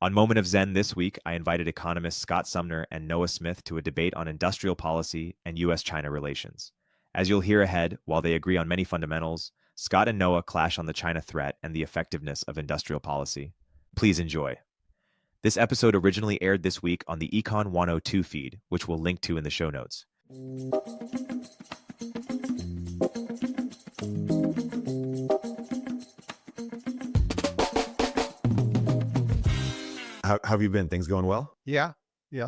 On Moment of Zen this week, I invited economists Scott Sumner and Noah Smith to a debate on industrial policy and U.S.-China relations. As you'll hear ahead, while they agree on many fundamentals, Scott and Noah clash on the China threat and the effectiveness of industrial policy. Please enjoy. This episode originally aired this week on the Econ 102 feed, which we'll link to in the show notes. How have you been? Things going well? Yeah,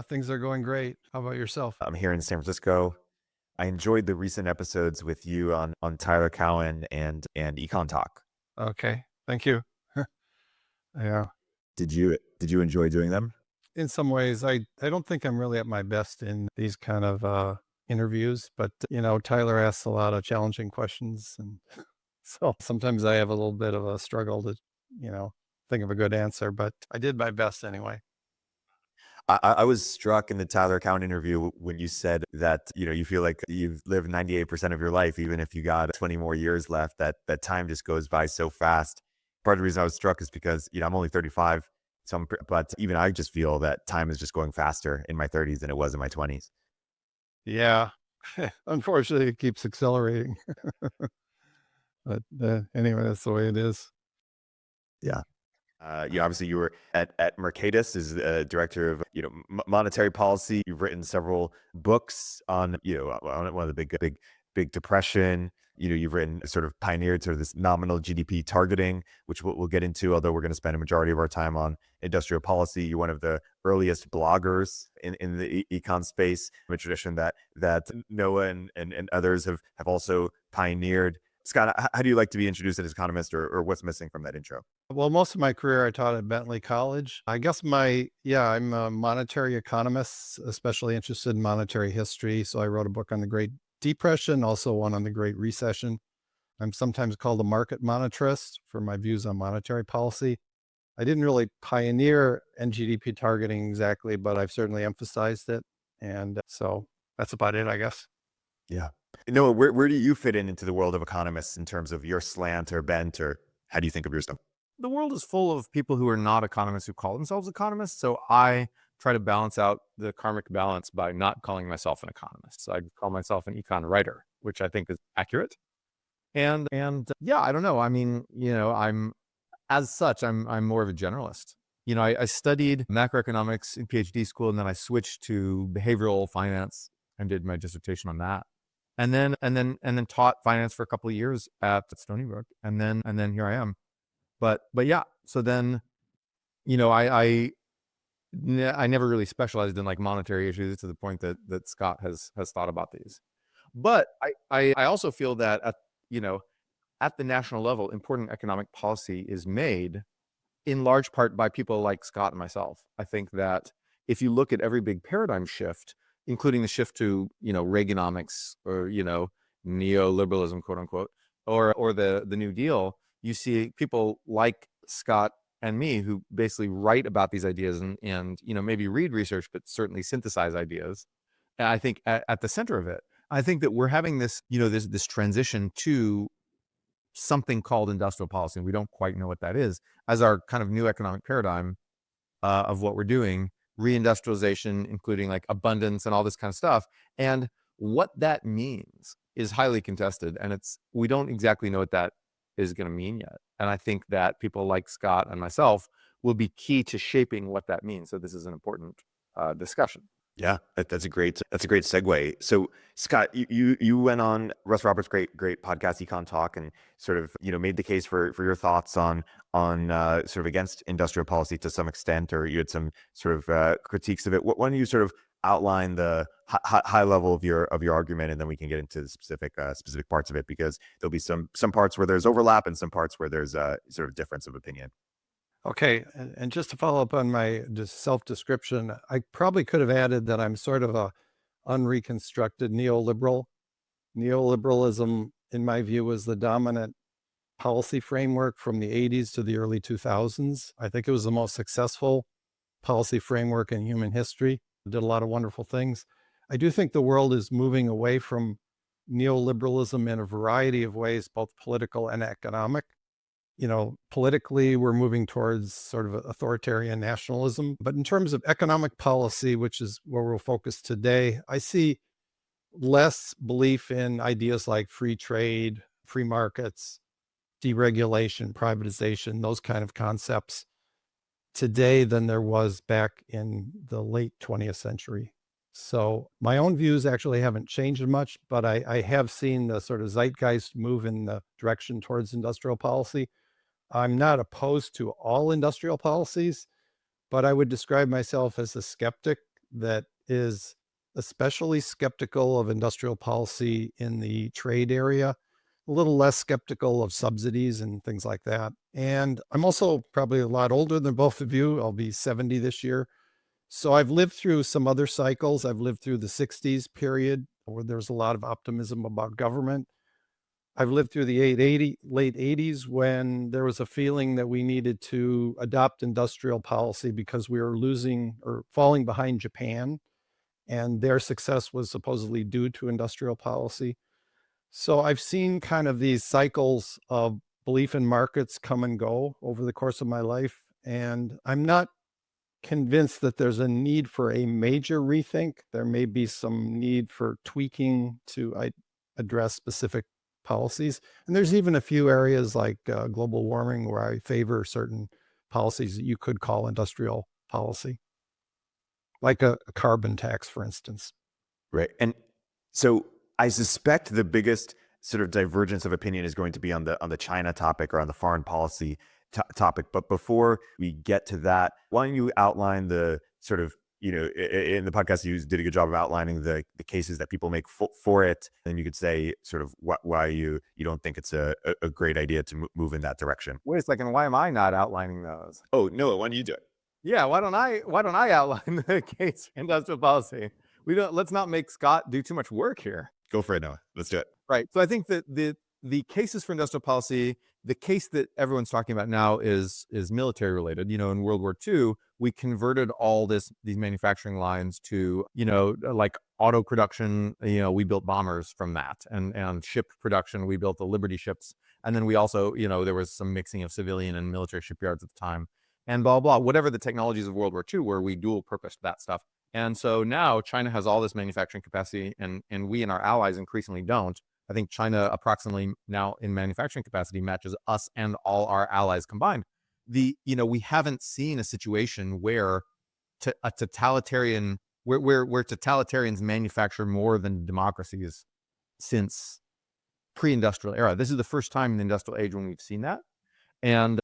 things are going great. How about yourself? I'm here in San Francisco. I enjoyed the recent episodes with you on Tyler Cowen and Econ Talk. Okay, thank you. Yeah. Did you enjoy doing them? In some ways, I don't think I'm really at my best in these kind of interviews, but Tyler asks a lot of challenging questions, and so sometimes I have a little bit of a struggle to, think of a good answer, but I did my best anyway. I was struck in the Tyler Cowen interview when you said that, you feel like you've lived 98% of your life, even if you got 20 more years left, that time just goes by so fast. Part of the reason I was struck is because, I'm only 35, but even I just feel that time is just going faster in my 30s than it was in my 20s. Yeah, unfortunately, it keeps accelerating. But anyway, that's the way it is. Yeah. Obviously you were at Mercatus as director of monetary policy. You've written several books on on one of the big depression. You've written pioneered this nominal GDP targeting, which we'll get into. Although we're going to spend a majority of our time on industrial policy. You're one of the earliest bloggers in the econ space, a tradition that Noah and others have also pioneered. Scott, how do you like to be introduced as an economist, or what's missing from that intro? Well, most of my career I taught at Bentley College. I guess I'm a monetary economist, especially interested in monetary history. So I wrote a book on the Great Depression, also one on the Great Recession. I'm sometimes called a market monetarist for my views on monetary policy. I didn't really pioneer NGDP targeting exactly, but I've certainly emphasized it. And so that's about it, I guess. Yeah. Noah, where do you fit into the world of economists in terms of your slant or bent, or how do you think of yourself? The world is full of people who are not economists who call themselves economists. So I try to balance out the karmic balance by not calling myself an economist. So I call myself an econ writer, which I think is accurate. And yeah, I don't know. I mean, I'm more of a generalist. I studied macroeconomics in PhD school, and then I switched to behavioral finance and did my dissertation on that. And then taught finance for a couple of years at Stony Brook, and then here I am. But yeah, so then, I never really specialized in monetary issues to the point that Scott has thought about these. But I also feel that at the national level, important economic policy is made in large part by people like Scott and myself. I think that if you look at every big paradigm shift, including the shift to, Reaganomics or, neoliberalism, quote unquote, or the New Deal, you see people like Scott and me who basically write about these ideas and maybe read research, but certainly synthesize ideas. And I think at the center of it, I think that we're having this, this transition to something called industrial policy, and we don't quite know what that is, as our kind of new economic paradigm of what we're doing. Reindustrialization, including abundance and all this kind of stuff. And what that means is highly contested. And we don't exactly know what that is going to mean yet. And I think that people like Scott and myself will be key to shaping what that means. So this is an important discussion. Yeah, that's a great segue. So Scott, you went on Russ Roberts' great podcast Econ Talk, and made the case for your thoughts on against industrial policy to some extent, or you had some critiques of it. Why don't you outline the high level of your argument, and then we can get into the specific parts of it, because there'll be some parts where there's overlap and some parts where there's a difference of opinion. Okay, and just to follow up on my self-description, I probably could have added that I'm sort of a unreconstructed neoliberal. Neoliberalism, in my view, was the dominant policy framework from the 80s to the early 2000s. I think it was the most successful policy framework in human history. It did a lot of wonderful things. I do think the world is moving away from neoliberalism in a variety of ways, both political and economic. politically, we're moving towards sort of authoritarian nationalism. But in terms of economic policy, which is where we'll focus today, I see less belief in ideas like free trade, free markets, deregulation, privatization, those kind of concepts today than there was back in the late 20th century. So my own views actually haven't changed much, but I have seen the sort of zeitgeist move in the direction towards industrial policy. I'm not opposed to all industrial policies, but I would describe myself as a skeptic that is especially skeptical of industrial policy in the trade area, a little less skeptical of subsidies and things like that. And I'm also probably a lot older than both of you. I'll be 70 this year. So I've lived through some other cycles. I've lived through the 60s period where there's a lot of optimism about government. I've lived through the late 80s when there was a feeling that we needed to adopt industrial policy because we were losing or falling behind Japan, and their success was supposedly due to industrial policy. So I've seen kind of these cycles of belief in markets come and go over the course of my life, and I'm not convinced that there's a need for a major rethink. There may be some need for tweaking to address specific policies. And there's even a few areas like global warming where I favor certain policies that you could call industrial policy, like a carbon tax, for instance. Right. And so I suspect the biggest sort of divergence of opinion is going to be on the China topic or on the foreign policy topic. But before we get to that, why don't you outline the sort of, in the podcast, you did a good job of outlining the cases that people make for it. And you could say sort of why you don't think it's a great idea to move in that direction. Wait a second. Why am I not outlining those? Oh, Noah, why don't you do it? Yeah. Why don't I outline the case for industrial policy? Let's not make Scott do too much work here. Go for it, Noah. Let's do it. Right. So I think that the cases for industrial policy, the case that everyone's talking about now is military related. In World War II, we converted all these manufacturing lines to, like auto production. We built bombers from that, and ship production. We built the Liberty ships, and then we also, there was some mixing of civilian and military shipyards at the time, and blah blah. Whatever the technologies of World War II were, we dual purposed that stuff. And so now China has all this manufacturing capacity, and we and our allies increasingly don't. I think China approximately now in manufacturing capacity matches us and all our allies combined. We haven't seen a situation where totalitarians manufacture more than democracies since pre-industrial era. This is the first time in the industrial age when we've seen that. And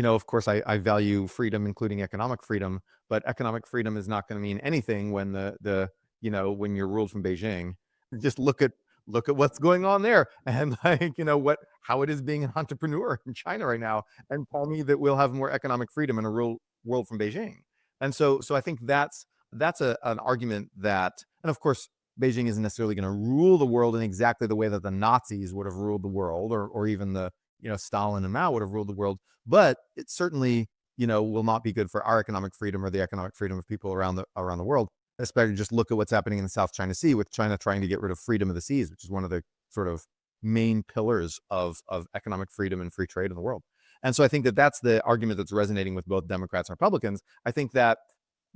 of course, I value freedom, including economic freedom, but economic freedom is not going to mean anything when when you're ruled from Beijing. Just look at what's going on there, and how it is being an entrepreneur in China right now, and tell me that we'll have more economic freedom in a real world from Beijing. And so I think that's an argument that, and of course, Beijing isn't necessarily going to rule the world in exactly the way that the Nazis would have ruled the world, or even the Stalin and Mao would have ruled the world, but it certainly will not be good for our economic freedom or the economic freedom of people around the world. Especially just look at what's happening in the South China Sea, with China trying to get rid of freedom of the seas, which is one of the sort of main pillars of economic freedom and free trade in the world. And so I think that that's the argument that's resonating with both Democrats and Republicans. I think that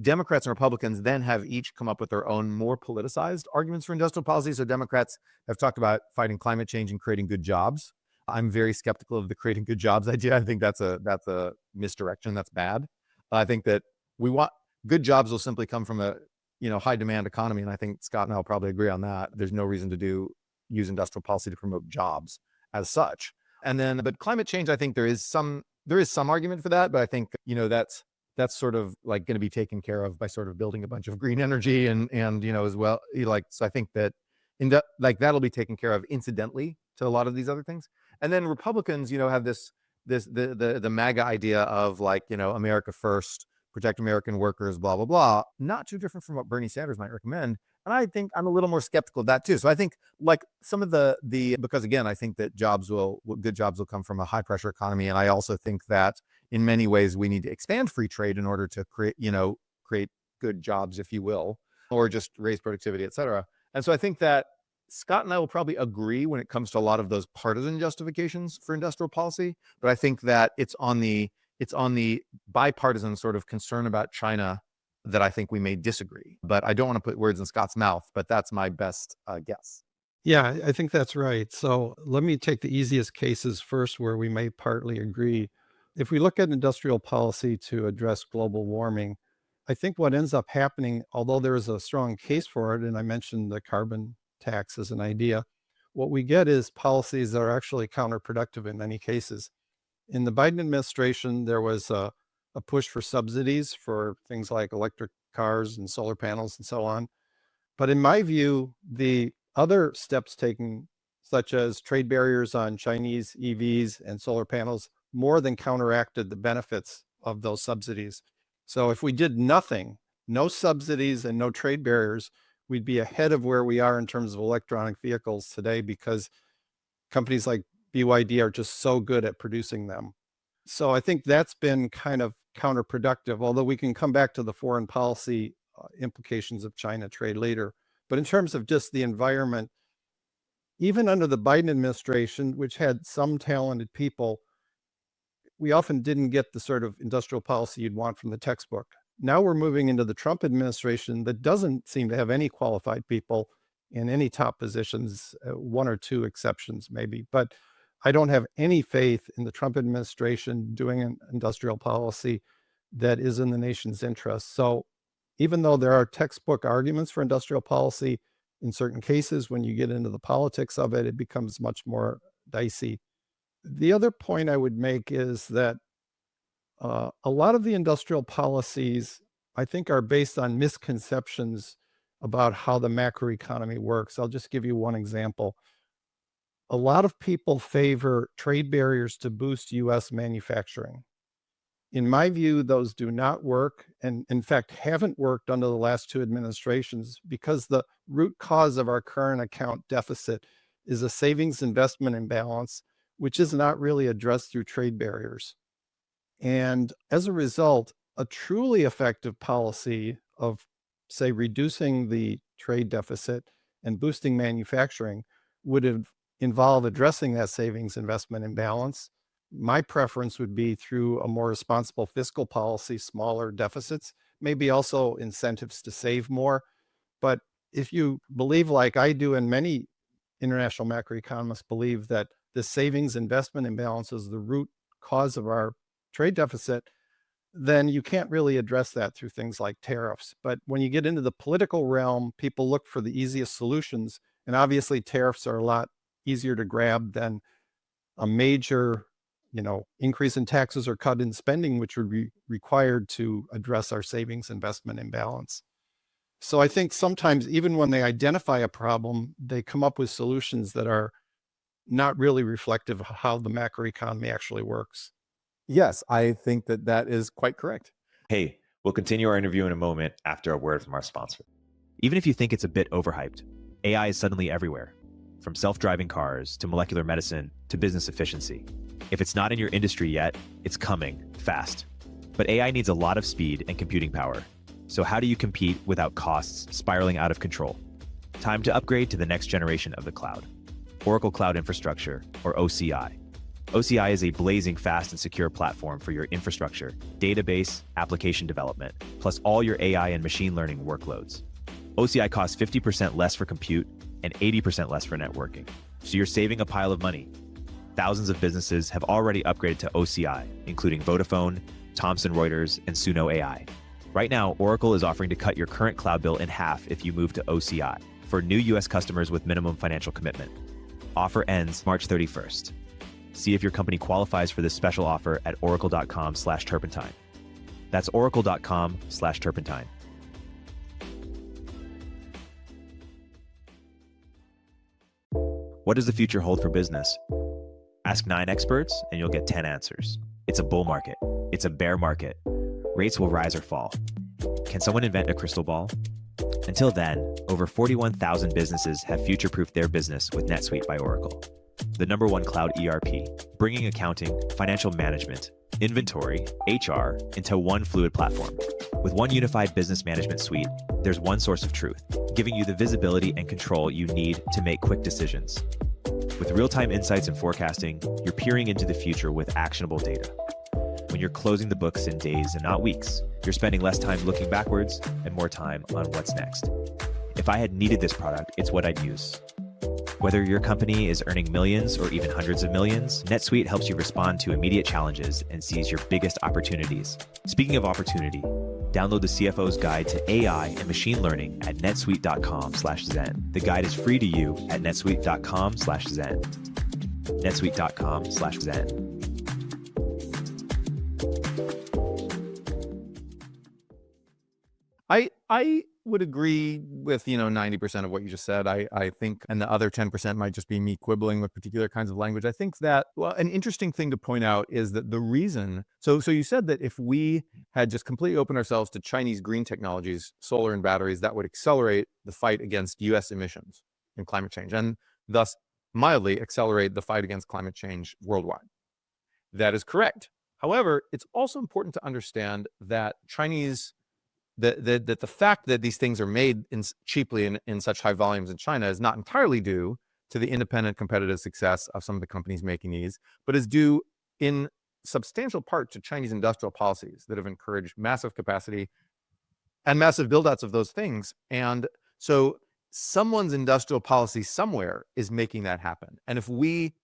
Democrats and Republicans then have each come up with their own more politicized arguments for industrial policy. So Democrats have talked about fighting climate change and creating good jobs. I'm very skeptical of the creating good jobs idea. I think that's a misdirection. That's bad. I think that we want good jobs will simply come from a high demand economy. And I think Scott and I will probably agree on that. There's no reason to use industrial policy to promote jobs as such. But climate change, I think there is some argument for that, but I think, that's sort of like going to be taken care of by sort of building a bunch of green energy and as well. So I think that that'll be taken care of incidentally to a lot of these other things. And then Republicans, have the MAGA idea of America first, protect American workers, blah, blah, blah. Not too different from what Bernie Sanders might recommend. And I think I'm a little more skeptical of that too. So I think some of because again, I think that good jobs will come from a high pressure economy. And I also think that in many ways we need to expand free trade in order to create good jobs, if you will, or just raise productivity, et cetera. And so I think that Scott and I will probably agree when it comes to a lot of those partisan justifications for industrial policy, but I think that it's on the bipartisan sort of concern about China that I think we may disagree. But I don't want to put words in Scott's mouth, but that's my best guess. Yeah, I think that's right. So let me take the easiest cases first where we may partly agree. If we look at industrial policy to address global warming, I think what ends up happening, although there is a strong case for it, and I mentioned the carbon tax as an idea, what we get is policies that are actually counterproductive in many cases. In the Biden administration, there was a push for subsidies for things like electric cars and solar panels and so on. But in my view, the other steps taken, such as trade barriers on Chinese EVs and solar panels, more than counteracted the benefits of those subsidies. So if we did nothing, no subsidies and no trade barriers, we'd be ahead of where we are in terms of electronic vehicles today because companies like BYD are just so good at producing them. So I think that's been kind of counterproductive, although we can come back to the foreign policy implications of China trade later. But in terms of just the environment, even under the Biden administration, which had some talented people, we often didn't get the sort of industrial policy you'd want from the textbook. Now we're moving into the Trump administration that doesn't seem to have any qualified people in any top positions, one or two exceptions maybe. But I don't have any faith in the Trump administration doing an industrial policy that is in the nation's interest. So even though there are textbook arguments for industrial policy, in certain cases, when you get into the politics of it, it becomes much more dicey. The other point I would make is that a lot of the industrial policies, I think, are based on misconceptions about how the macroeconomy works. I'll just give you one example. A lot of people favor trade barriers to boost U.S. manufacturing. In my view, those do not work, and in fact haven't worked under the last two administrations, because the root cause of our current account deficit is a savings investment imbalance, which is not really addressed through trade barriers. And as a result, a truly effective policy of, say, reducing the trade deficit and boosting manufacturing would involve addressing that savings investment imbalance. My preference would be through a more responsible fiscal policy, smaller deficits, maybe also incentives to save more. But if you believe, like I do, and many international macroeconomists believe, that the savings investment imbalance is the root cause of our trade deficit, then you can't really address that through things like tariffs. But when you get into the political realm, people look for the easiest solutions. And obviously tariffs are a lot easier to grab than a major increase in taxes or cut in spending, which would be required to address our savings investment imbalance. So I think sometimes even when they identify a problem, they come up with solutions that are not really reflective of how the macroeconomy actually works. Yes, I think that is quite correct. Hey, we'll continue our interview in a moment after a word from our sponsor. Even if you think it's a bit overhyped, AI is suddenly everywhere, from self-driving cars to molecular medicine to business efficiency. If it's not in your industry yet, it's coming fast. But AI needs a lot of speed and computing power. So how do you compete without costs spiraling out of control? Time to upgrade to the next generation of the cloud. Oracle Cloud Infrastructure, or OCI. OCI is a blazing fast and secure platform for your infrastructure, database, application development, plus all your AI and machine learning workloads. OCI costs 50% less for compute and 80% less for networking. So you're saving a pile of money. Thousands of businesses have already upgraded to OCI, including Vodafone, Thomson Reuters, and Suno AI. Right now, Oracle is offering to cut your current cloud bill in half if you move to OCI for new US customers with minimum financial commitment. Offer ends March 31st. See if your company qualifies for this special offer at oracle.com/turpentine. That's oracle.com/turpentine. What does the future hold for business? Ask 9 experts and you'll get 10 answers. It's a bull market. It's a bear market. Rates will rise or fall. Can someone invent a crystal ball? Until then, over 41,000 businesses have future-proofed their business with Netsuite by Oracle, the #1 cloud ERP, bringing accounting, financial management, inventory, HR into one fluid platform. With one unified business management suite, there's one source of truth, giving you the visibility and control you need to make quick decisions. With real-time insights and forecasting, you're peering into the future with actionable data. When you're closing the books in days and not weeks, you're spending less time looking backwards and more time on what's next. If I had needed this product, it's what I'd use. Whether your company is earning millions or even hundreds of millions, Netsuite helps you respond to immediate challenges and seize your biggest opportunities. Speaking of opportunity, download the CFO's Guide to AI and Machine Learning at netsuite.com/zen. The guide is free to you at netsuite.com/zen. netsuite.com/zen. I would agree with, 90% of what you just said. I think, and the other 10% might just be me quibbling with particular kinds of language. I think that, well, an interesting thing to point out is that the reason, so you said that if we had just completely opened ourselves to Chinese green technologies, solar and batteries, that would accelerate the fight against US emissions and climate change, and thus mildly accelerate the fight against climate change worldwide. That is correct. However, it's also important to understand that the fact that these things are made cheaply in such high volumes in China is not entirely due to the independent competitive success of some of the companies making these, but is due in substantial part to Chinese industrial policies that have encouraged massive capacity and massive buildouts of those things. And so someone's industrial policy somewhere is making that happen. And if we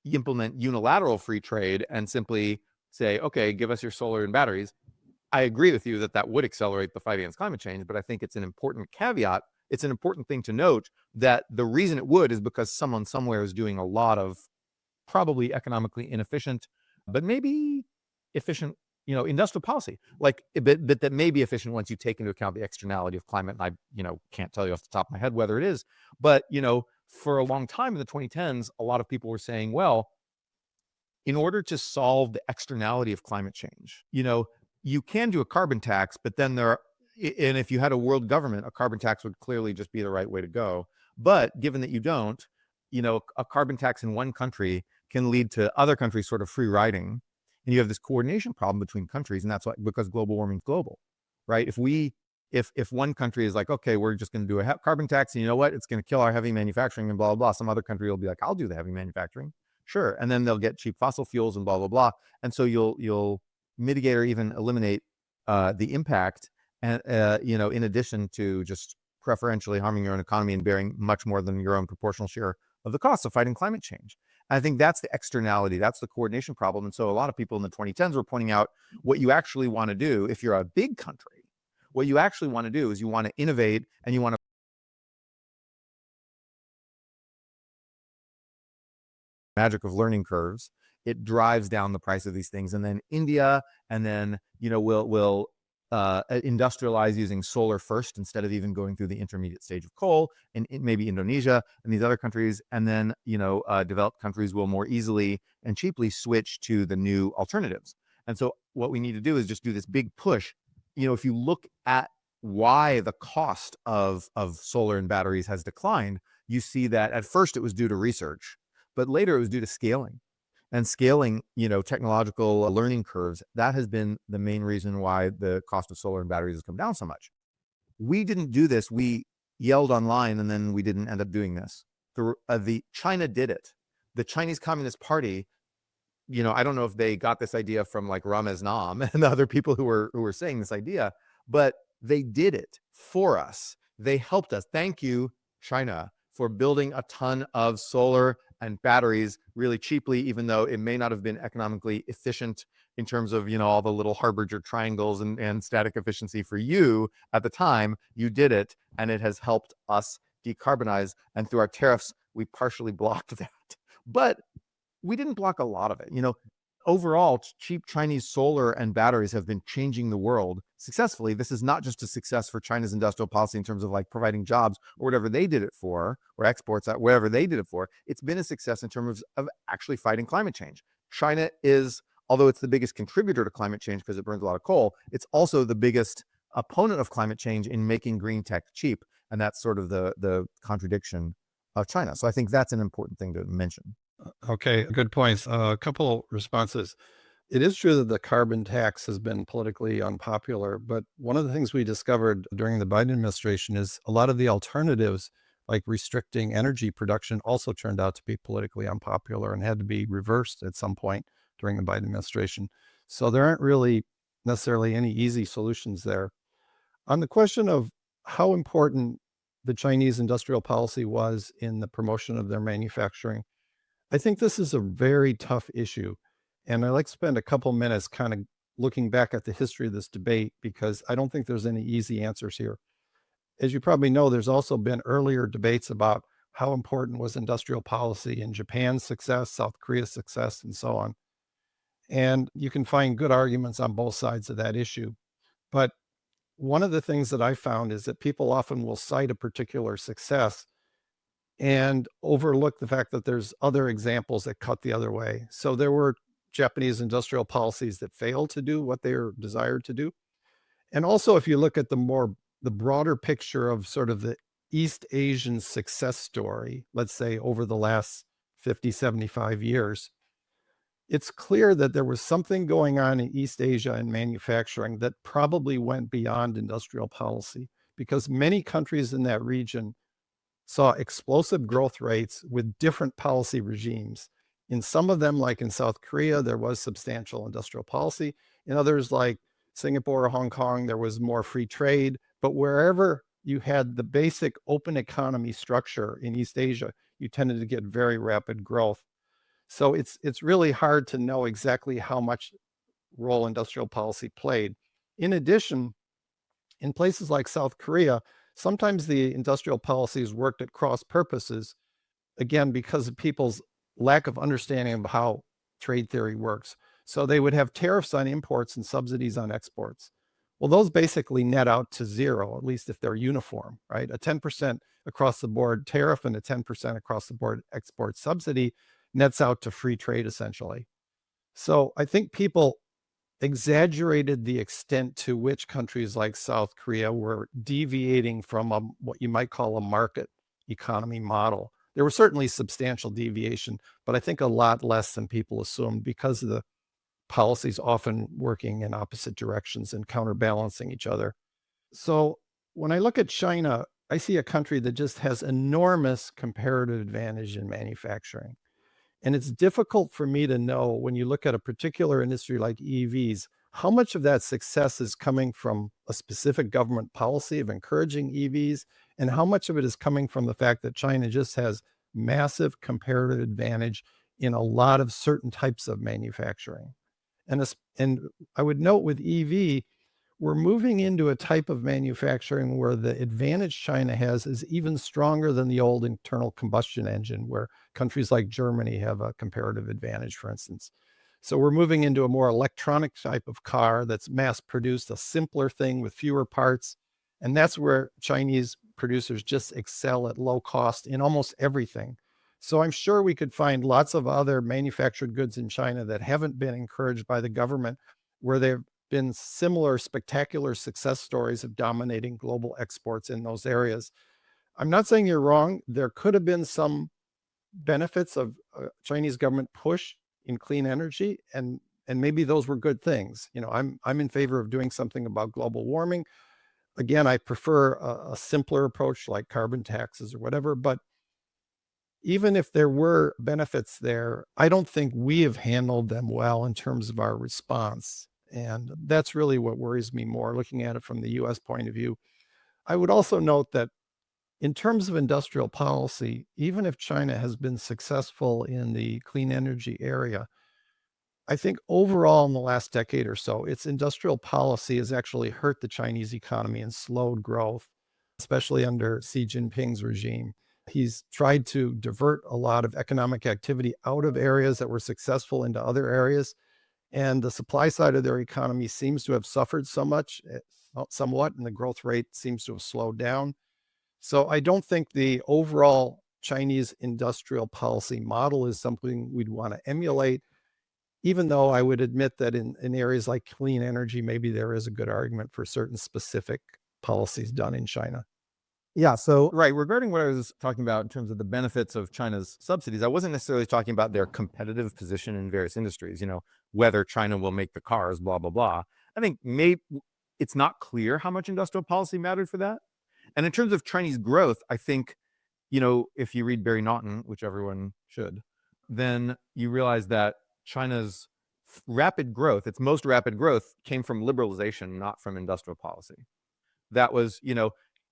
implement unilateral free trade and simply say, okay, give us your solar and batteries, I agree with you that would accelerate the fight against climate change, but I think it's an important caveat. It's an important thing to note that the reason it would is because someone somewhere is doing a lot of probably economically inefficient, but maybe efficient, industrial policy, but that may be efficient once you take into account the externality of climate. And I, can't tell you off the top of my head whether it is, but, for a long time in the 2010s, a lot of people were saying, well, in order to solve the externality of climate change, you can do a carbon tax, but then and if you had a world government, a carbon tax would clearly just be the right way to go. But given that you don't, a carbon tax in one country can lead to other countries sort of free riding. And you have this coordination problem between countries. And that's because global warming is global, right? If one country is like, okay, we're just going to do a carbon tax, and you know what? It's going to kill our heavy manufacturing and blah, blah, blah. Some other country will be like, I'll do the heavy manufacturing. Sure. And then they'll get cheap fossil fuels and blah, blah, blah. And so you'll mitigate or even eliminate the impact, and in addition to just preferentially harming your own economy and bearing much more than your own proportional share of the cost of fighting climate change. And I think that's the externality, that's the coordination problem. And so a lot of people in the 2010s were pointing out what you actually want to do if you're a big country. What you actually want to do is you want to innovate, and you want to magic of learning curves. It drives down the price of these things. And then India, and then, will industrialize using solar first instead of even going through the intermediate stage of coal, and maybe Indonesia and these other countries. And then, developed countries will more easily and cheaply switch to the new alternatives. And so what we need to do is just do this big push. If you look at why the cost of solar and batteries has declined, you see that at first it was due to research, but later it was due to scaling. And scaling, technological learning curves, that has been the main reason why the cost of solar and batteries has come down so much. We didn't do this. We yelled online, and then we didn't end up doing this. The China did it. The Chinese Communist Party, I don't know if they got this idea from like Ramez Nam and the other people who were saying this idea, but they did it for us. They helped us. Thank you, China, for building a ton of solar and batteries really cheaply, even though it may not have been economically efficient in terms of, all the little Harbinger triangles and static efficiency for you at the time. You did it, and it has helped us decarbonize. And through our tariffs, we partially blocked that. But we didn't block a lot of it. Overall, cheap Chinese solar and batteries have been changing the world successfully. This is not just a success for China's industrial policy in terms of like providing jobs or whatever they did it for, or exports, whatever they did it for. It's been a success in terms of actually fighting climate change. China is, although it's the biggest contributor to climate change because it burns a lot of coal, it's also the biggest opponent of climate change in making green tech cheap. And that's sort of the contradiction of China. So I think that's an important thing to mention. Okay, good points. A couple responses. It is true that the carbon tax has been politically unpopular, but one of the things we discovered during the Biden administration is a lot of the alternatives, like restricting energy production, also turned out to be politically unpopular and had to be reversed at some point during the Biden administration. So there aren't really necessarily any easy solutions there. On the question of how important the Chinese industrial policy was in the promotion of their manufacturing, I think this is a very tough issue. And I'd like to spend a couple minutes kind of looking back at the history of this debate because I don't think there's any easy answers here. As you probably know, there's also been earlier debates about how important was industrial policy in Japan's success, South Korea's success, and so on. And you can find good arguments on both sides of that issue. But one of the things that I found is that people often will cite a particular success and overlook the fact that there's other examples that cut the other way. So there were Japanese industrial policies that failed to do what they were desired to do. And also, if you look at the broader picture of sort of the East Asian success story, let's say over the last 50, 75 years, it's clear that there was something going on in East Asia in manufacturing that probably went beyond industrial policy because many countries in that region saw explosive growth rates with different policy regimes. In some of them, like in South Korea, there was substantial industrial policy. In others, like Singapore or Hong Kong, there was more free trade. But wherever you had the basic open economy structure in East Asia, you tended to get very rapid growth. So it's really hard to know exactly how much role industrial policy played. In addition, in places like South Korea, sometimes the industrial policies worked at cross purposes, again, because of people's lack of understanding of how trade theory works. So they would have tariffs on imports and subsidies on exports. Well, those basically net out to zero, at least if they're uniform, right? A 10% across the board tariff and a 10% across the board export subsidy nets out to free trade, essentially. So I think people exaggerated the extent to which countries like South Korea were deviating from what you might call a market economy model. There was certainly substantial deviation, but I think a lot less than people assumed because of the policies often working in opposite directions and counterbalancing each other. So when I look at China, I see a country that just has enormous comparative advantage in manufacturing. And it's difficult for me to know when you look at a particular industry like EVs, how much of that success is coming from a specific government policy of encouraging EVs, and how much of it is coming from the fact that China just has massive comparative advantage in a lot of certain types of manufacturing. And I would note with EV, we're moving into a type of manufacturing where the advantage China has is even stronger than the old internal combustion engine, where countries like Germany have a comparative advantage, for instance. So we're moving into a more electronic type of car that's mass produced, a simpler thing with fewer parts. And that's where Chinese producers just excel at low cost in almost everything. So I'm sure we could find lots of other manufactured goods in China that haven't been encouraged by the government, where they've been similar spectacular success stories of dominating global exports in those areas. I'm not saying you're wrong. There could have been some benefits of Chinese government push in clean energy, and maybe those were good things. You know, I'm in favor of doing something about global warming. Again, I prefer a simpler approach like carbon taxes or whatever, but even if there were benefits there, I don't think we have handled them well in terms of our response. And that's really what worries me more, looking at it from the US point of view. I would also note that in terms of industrial policy, even if China has been successful in the clean energy area, I think overall in the last decade or so, its industrial policy has actually hurt the Chinese economy and slowed growth, especially under Xi Jinping's regime. He's tried to divert a lot of economic activity out of areas that were successful into other areas. And the supply side of their economy seems to have suffered somewhat, and the growth rate seems to have slowed down. So I don't think the overall Chinese industrial policy model is something we'd want to emulate, even though I would admit that in areas like clean energy, maybe there is a good argument for certain specific policies done in China. Yeah, so Right. Regarding what I was talking about in terms of the benefits of China's subsidies, I wasn't necessarily talking about their competitive position in various industries, whether China will make the cars, blah, blah, blah. I think maybe it's not clear how much industrial policy mattered for that. And in terms of Chinese growth, I think, if you read Barry Naughton, which everyone should, then you realize that China's rapid growth, its most rapid growth, came from liberalization, not from industrial policy. That was,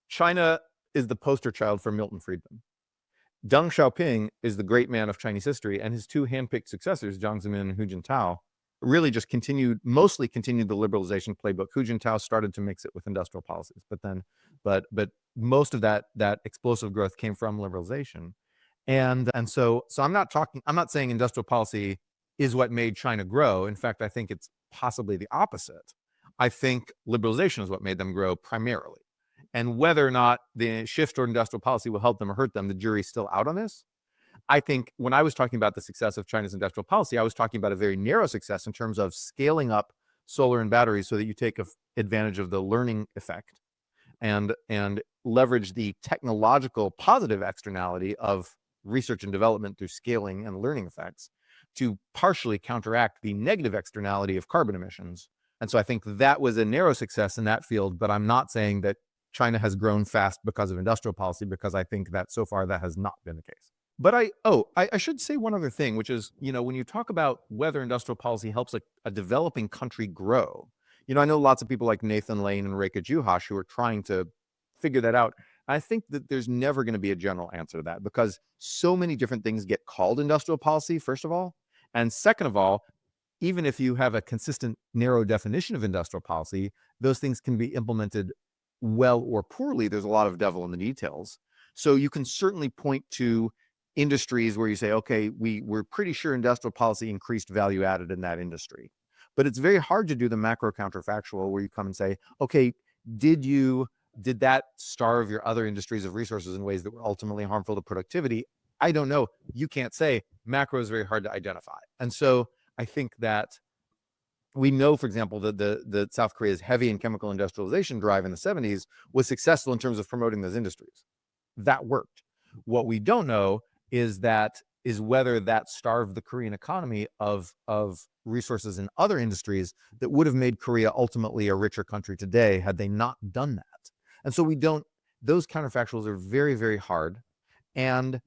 China is the poster child for Milton Friedman. Deng Xiaoping is the great man of Chinese history, and his two handpicked successors, Jiang Zemin and Hu Jintao, really just mostly continued the liberalization playbook. Hu Jintao started to mix it with industrial policies, but most of that explosive growth came from liberalization. And so I'm not saying industrial policy is what made China grow. In fact, I think it's possibly the opposite. I think liberalization is what made them grow primarily. And whether or not the shift toward industrial policy will help them or hurt them, the jury's still out on this. I think when I was talking about the success of China's industrial policy, I was talking about a very narrow success in terms of scaling up solar and batteries so that you take advantage of the learning effect and leverage the technological positive externality of research and development through scaling and learning effects to partially counteract the negative externality of carbon emissions. And so I think that was a narrow success in that field, but I'm not saying that China has grown fast because of industrial policy, because I think that so far that has not been the case. But I should say one other thing, which is, when you talk about whether industrial policy helps a developing country grow, I know lots of people like Nathan Lane and Rekha Juhash who are trying to figure that out. I think that there's never going to be a general answer to that, because so many different things get called industrial policy, first of all. And second of all, even if you have a consistent, narrow definition of industrial policy, those things can be implemented well or poorly. There's a lot of devil in the details. So you can certainly point to industries where you say, okay, we're pretty sure industrial policy increased value added in that industry. But it's very hard to do the macro counterfactual where you come and say, okay, did that starve your other industries of resources in ways that were ultimately harmful to productivity? I don't know. You can't say. Macro is very hard to identify. And so I think that we know, for example, that the South Korea's heavy and chemical industrialization drive in the 70s was successful in terms of promoting those industries. That worked. What we don't know is whether that starved the Korean economy of resources in other industries that would have made Korea ultimately a richer country today had they not done that. And so those counterfactuals are very, very hard. And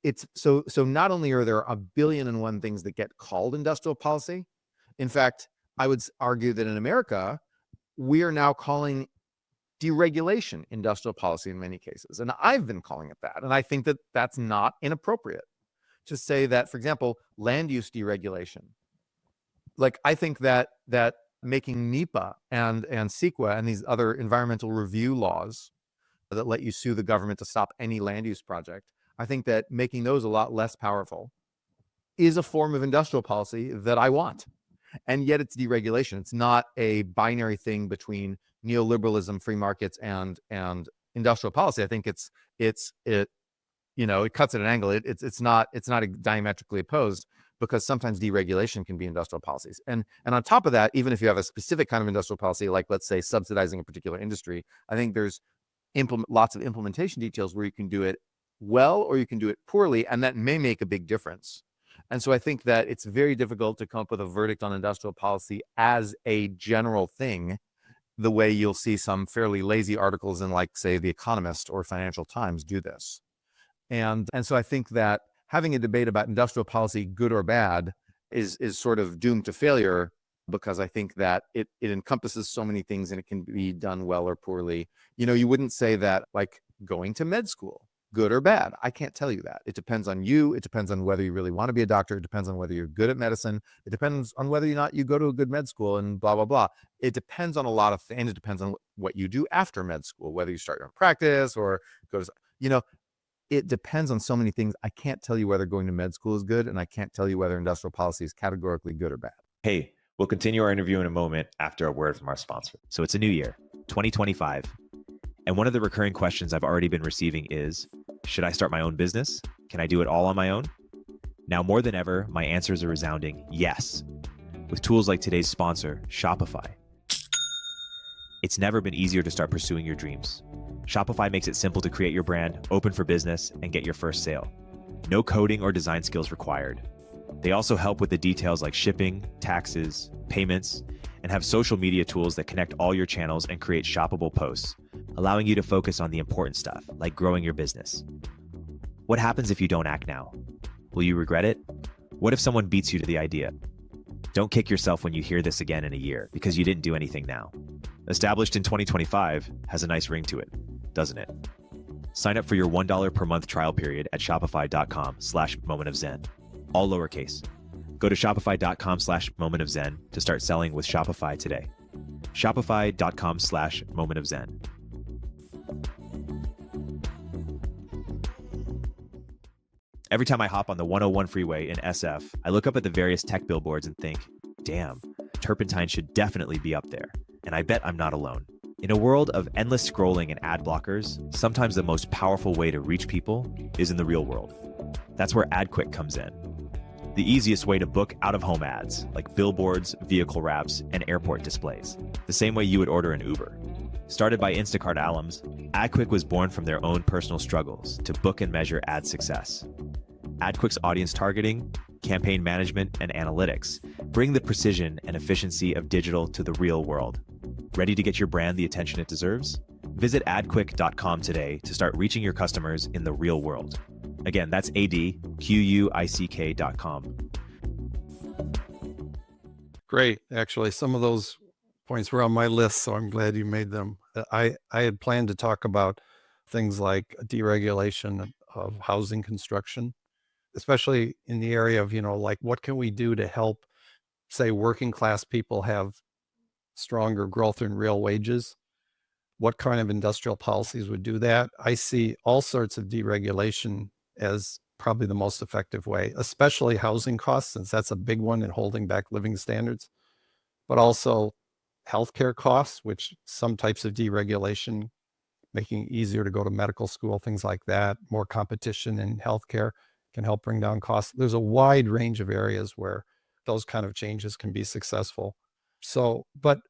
it's so not only are there a billion and one things that get called industrial policy, in fact, I would argue that in America, we are now calling deregulation industrial policy in many cases. And I've been calling it that. And I think that that's not inappropriate to say that, for example, land use deregulation. Like, I think that making NEPA and CEQA and these other environmental review laws that let you sue the government to stop any land use project, I think that making those a lot less powerful is a form of industrial policy that I want. And yet it's deregulation. It's not a binary thing between neoliberalism, free markets, and industrial policy. I think it cuts at an angle. It's not diametrically opposed, because sometimes deregulation can be industrial policies. And on top of that, even if you have a specific kind of industrial policy, like let's say subsidizing a particular industry, I think there's lots of implementation details where you can do it well or you can do it poorly, and that may make a big difference. And so I think that it's very difficult to come up with a verdict on industrial policy as a general thing, the way you'll see some fairly lazy articles in, like, say, The Economist or Financial Times do this. And so I think that having a debate about industrial policy, good or bad, is sort of doomed to failure, because I think that it encompasses so many things and it can be done well or poorly. You wouldn't say that, like, going to med school, good or bad. I can't tell you that. It depends on you. It depends on whether you really want to be a doctor. It depends on whether you're good at medicine. It depends on whether or not you go to a good med school and blah, blah, blah. It depends on a lot of things. And it depends on what you do after med school, whether you start your own practice or go to, it depends on so many things. I can't tell you whether going to med school is good, and I can't tell you whether industrial policy is categorically good or bad. Hey, we'll continue our interview in a moment after a word from our sponsor. So it's a new year, 2025. And one of the recurring questions I've already been receiving is, should I start my own business? Can I do it all on my own? Now more than ever, my answer is a resounding yes, with tools like today's sponsor, Shopify. It's never been easier to start pursuing your dreams. Shopify makes it simple to create your brand, open for business, and get your first sale. No coding or design skills required. They also help with the details like shipping, taxes, payments, and have social media tools that connect all your channels and create shoppable posts, allowing you to focus on the important stuff, like growing your business. What happens if you don't act now? Will you regret it? What if someone beats you to the idea? Don't kick yourself when you hear this again in a year because you didn't do anything now. Established in 2025 has a nice ring to it, doesn't it? Sign up for your $1 per month trial period at shopify.com/momentofzen, all lowercase. Go to shopify.com/momentofzen to start selling with Shopify today. Shopify.com/momentofzen. Every time I hop on the 101 freeway in SF, I look up at the various tech billboards and think, damn, turpentine should definitely be up there. And I bet I'm not alone. In a world of endless scrolling and ad blockers, sometimes the most powerful way to reach people is in the real world. That's where AdQuick comes in. The easiest way to book out-of-home ads, like billboards, vehicle wraps, and airport displays. The same way you would order an Uber. Started by Instacart alums, AdQuick was born from their own personal struggles to book and measure ad success. AdQuick's audience targeting, campaign management, and analytics bring the precision and efficiency of digital to the real world. Ready to get your brand the attention it deserves? Visit adquick.com today to start reaching your customers in the real world. Again, that's adquick.com. Great. Actually, some of those points were on my list, so I'm glad you made them. I had planned to talk about things like deregulation of housing construction, especially in the area of, like what can we do to help, say, working class people have stronger growth in real wages? What kind of industrial policies would do that? I see all sorts of deregulation as probably the most effective way, especially housing costs, since that's a big one in holding back living standards, but also healthcare costs, which some types of deregulation, making it easier to go to medical school, things like that, more competition in healthcare can help bring down costs. There's a wide range of areas where those kind of changes can be successful. So, but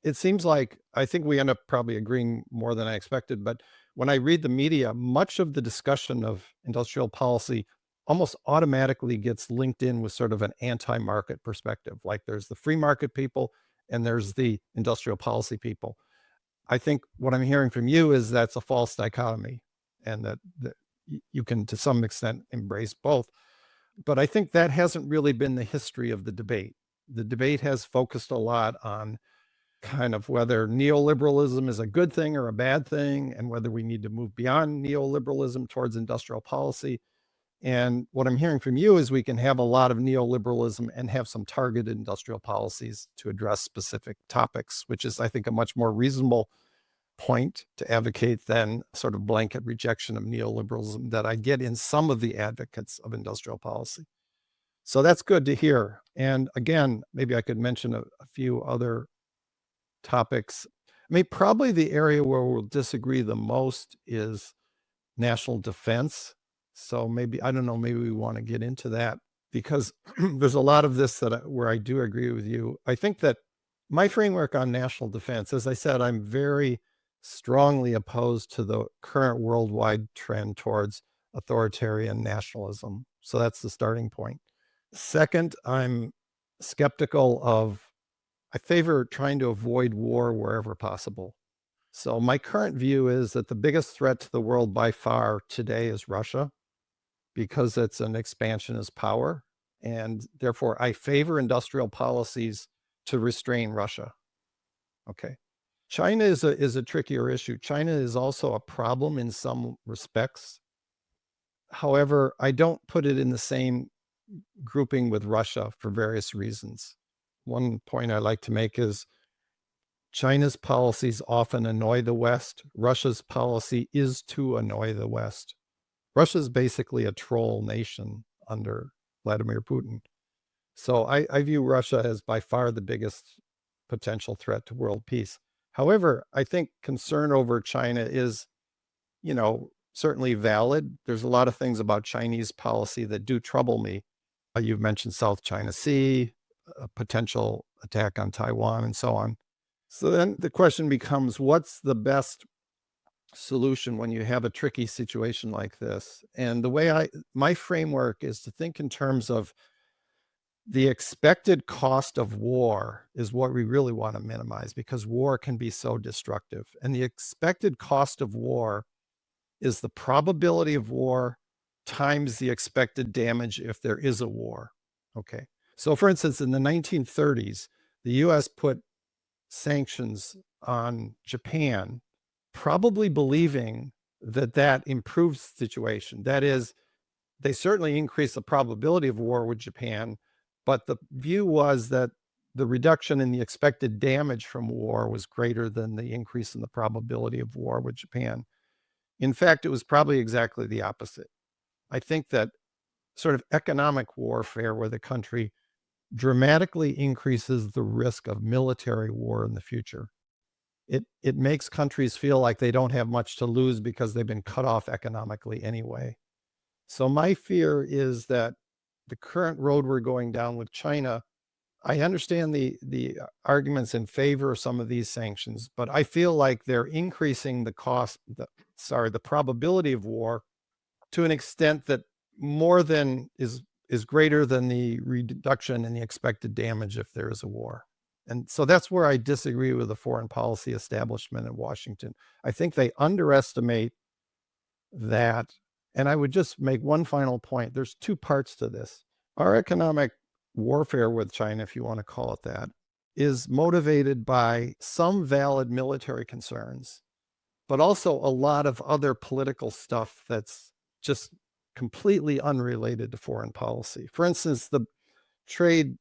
it seems like, I think we end up probably agreeing more than I expected, but when I read the media, much of the discussion of industrial policy almost automatically gets linked in with sort of an anti-market perspective. Like there's the free market people and there's the industrial policy people. I think what I'm hearing from you is that's a false dichotomy, and that you can, to some extent, embrace both. But I think that hasn't really been the history of the debate. The debate has focused a lot on kind of whether neoliberalism is a good thing or a bad thing, and whether we need to move beyond neoliberalism towards industrial policy. And what I'm hearing from you is we can have a lot of neoliberalism and have some targeted industrial policies to address specific topics, which is, I think, a much more reasonable point to advocate than sort of blanket rejection of neoliberalism that I get in some of the advocates of industrial policy. So that's good to hear. And again, maybe I could mention a few other topics. I mean, probably the area where we'll disagree the most is national defense. So maybe, I don't know, maybe we want to get into that, because there's a lot of this where I do agree with you. I think that my framework on national defense, as I said, I'm very strongly opposed to the current worldwide trend towards authoritarian nationalism. So that's the starting point. Second, I'm skeptical I favor trying to avoid war wherever possible. So my current view is that the biggest threat to the world by far today is Russia, because it's an expansionist power. And therefore, I favor industrial policies to restrain Russia. Okay. China is a trickier issue. China is also a problem in some respects. However, I don't put it in the same grouping with Russia for various reasons. One point I like to make is China's policies often annoy the West. Russia's policy is to annoy the West. Russia's basically a troll nation under Vladimir Putin. So I view Russia as by far the biggest potential threat to world peace. However, I think concern over China is, certainly valid. There's a lot of things about Chinese policy that do trouble me. You've mentioned South China Sea, a potential attack on Taiwan, and so on. So then the question becomes, what's the best solution when you have a tricky situation like this. And the way my framework is to think in terms of the expected cost of war is what we really want to minimize, because war can be so destructive. And the expected cost of war is the probability of war times the expected damage if there is a war. Okay. So for instance, in the 1930s, the US put sanctions on Japan, probably believing that that improves the situation. That is, they certainly increased the probability of war with Japan, but the view was that the reduction in the expected damage from war was greater than the increase in the probability of war with Japan. In fact, it was probably exactly the opposite. I think that sort of economic warfare with a country dramatically increases the risk of military war in the future. It makes countries feel like they don't have much to lose because they've been cut off economically anyway. So my fear is that the current road we're going down with China, I understand the arguments in favor of some of these sanctions, but I feel like they're increasing the probability of war to an extent that more than is greater than the reduction in the expected damage if there is a war. And so that's where I disagree with the foreign policy establishment in Washington. I think they underestimate that. And I would just make one final point. There's two parts to this. Our economic warfare with China, if you want to call it that, is motivated by some valid military concerns, but also a lot of other political stuff that's just completely unrelated to foreign policy. For instance, the trade,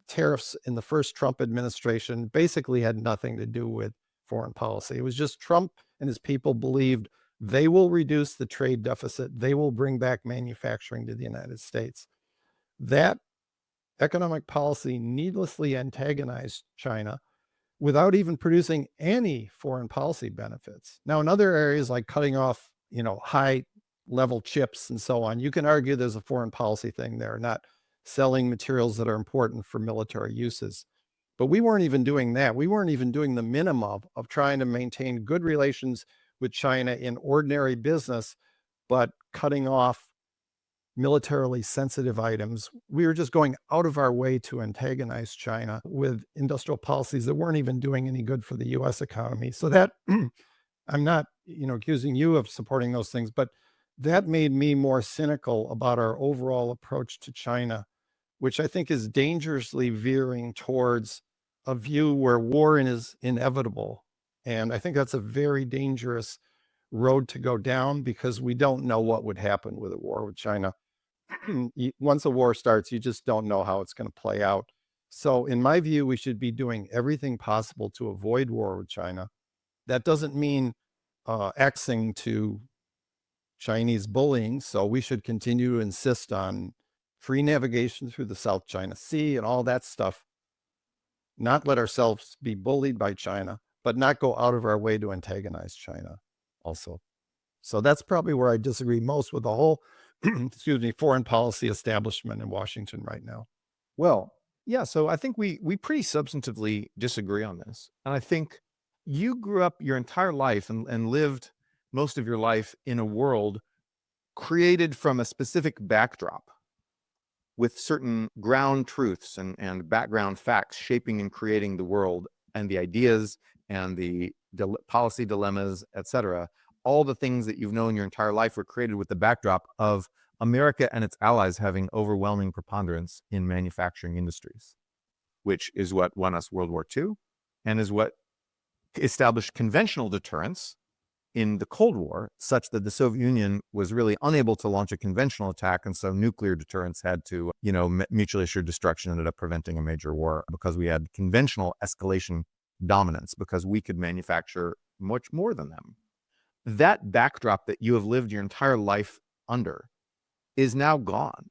tariffs in the first Trump administration basically had nothing to do with foreign policy. It was just Trump and his people believed they will reduce the trade deficit. They will bring back manufacturing to the United States. That economic policy needlessly antagonized China without even producing any foreign policy benefits. Now, in other areas like cutting off, high level chips and so on, you can argue there's a foreign policy thing there, not selling materials that are important for military uses. But we weren't even doing that. We weren't even doing the minimum of trying to maintain good relations with China in ordinary business, but cutting off militarily sensitive items. We were just going out of our way to antagonize China with industrial policies that weren't even doing any good for the US economy. So that, I'm not, accusing you of supporting those things, but that made me more cynical about our overall approach to China, which I think is dangerously veering towards a view where war is inevitable. And I think that's a very dangerous road to go down, because we don't know what would happen with a war with China. Once a war starts, you just don't know how it's going to play out. So in my view, we should be doing everything possible to avoid war with China. That doesn't mean axing to Chinese bullying. So we should continue to insist on free navigation through the South China Sea and all that stuff. Not let ourselves be bullied by China, but not go out of our way to antagonize China also. So that's probably where I disagree most with the whole, foreign policy establishment in Washington right now. Well, yeah, so I think we pretty substantively disagree on this. And I think you grew up your entire life and lived most of your life in a world created from a specific backdrop with certain ground truths and background facts shaping and creating the world and the ideas and the policy dilemmas, etc. All the things that you've known your entire life were created with the backdrop of America and its allies having overwhelming preponderance in manufacturing industries, which is what won us World War II and is what established conventional deterrence in the Cold War, such that the Soviet Union was really unable to launch a conventional attack. And so nuclear deterrence had to, mutually assured destruction ended up preventing a major war, because we had conventional escalation dominance, because we could manufacture much more than them. That backdrop that you have lived your entire life under is now gone.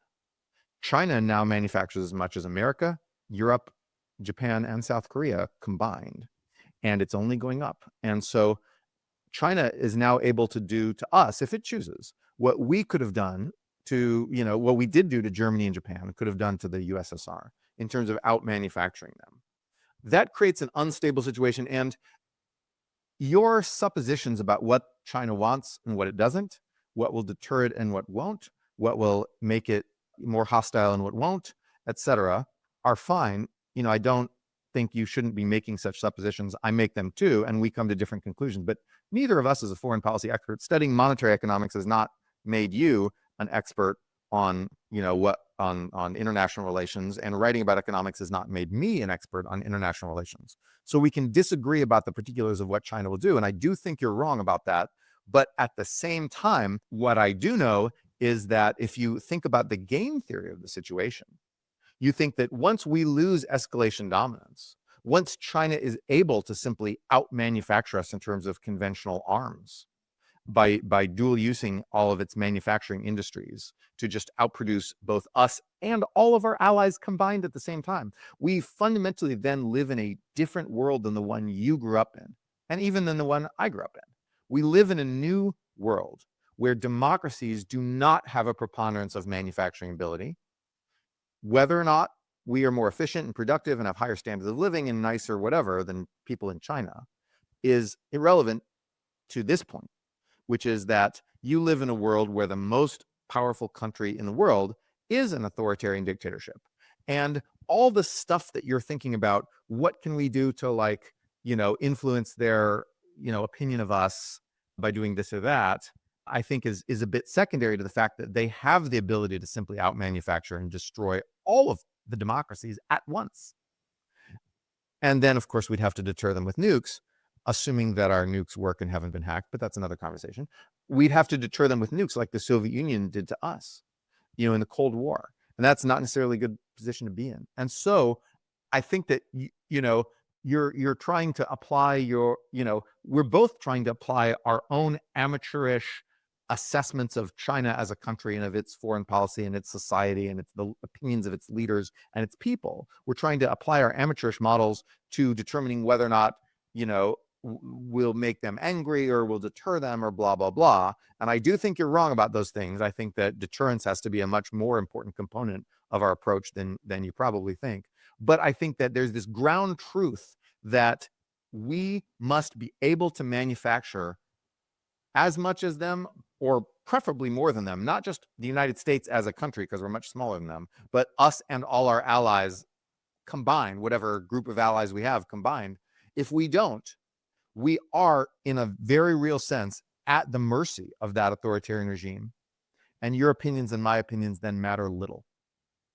China now manufactures as much as America, Europe, Japan, and South Korea combined, and it's only going up. And so China is now able to do to us, if it chooses, what we could have done to, what we did do to Germany and Japan, could have done to the USSR in terms of out manufacturing them. That creates an unstable situation. And your suppositions about what China wants and what it doesn't, what will deter it and what won't, what will make it more hostile and what won't, etc., are fine. I don't think you shouldn't be making such suppositions. I make them too, and we come to different conclusions. But neither of us is a foreign policy expert. Studying monetary economics has not made you an expert on, on international relations, and writing about economics has not made me an expert on international relations. So we can disagree about the particulars of what China will do, and I do think you're wrong about that. But at the same time, what I do know is that if you think about the game theory of the situation, you think that once we lose escalation dominance, once China is able to simply out-manufacture us in terms of conventional arms, by dual using all of its manufacturing industries to just outproduce both us and all of our allies combined at the same time, we fundamentally then live in a different world than the one you grew up in, and even than the one I grew up in. We live in a new world where democracies do not have a preponderance of manufacturing ability. Whether or not we are more efficient and productive and have higher standards of living and nicer whatever than people in China is irrelevant to this point, which is that you live in a world where the most powerful country in the world is an authoritarian dictatorship. And all the stuff that you're thinking about, what can we do to influence their, opinion of us by doing this or that, I think is a bit secondary to the fact that they have the ability to simply out-manufacture and destroy all of the democracies at once. And then, of course, we'd have to deter them with nukes, assuming that our nukes work and haven't been hacked, but that's another conversation. We'd have to deter them with nukes like the Soviet Union did to us, in the Cold War. And that's not necessarily a good position to be in. And so I think that, you're trying to apply we're both trying to apply our own amateurish assessments of China as a country and of its foreign policy and its society and the opinions of its leaders and its people. We're trying to apply our amateurish models to determining whether or not, we'll make them angry or we'll deter them or blah, blah, blah. And I do think you're wrong about those things. I think that deterrence has to be a much more important component of our approach than you probably think. But I think that there's this ground truth that we must be able to manufacture as much as them, or preferably more than them, not just the United States as a country, because we're much smaller than them, but us and all our allies combined, whatever group of allies we have combined. If we don't, we are, in a very real sense, at the mercy of that authoritarian regime. And your opinions and my opinions then matter little,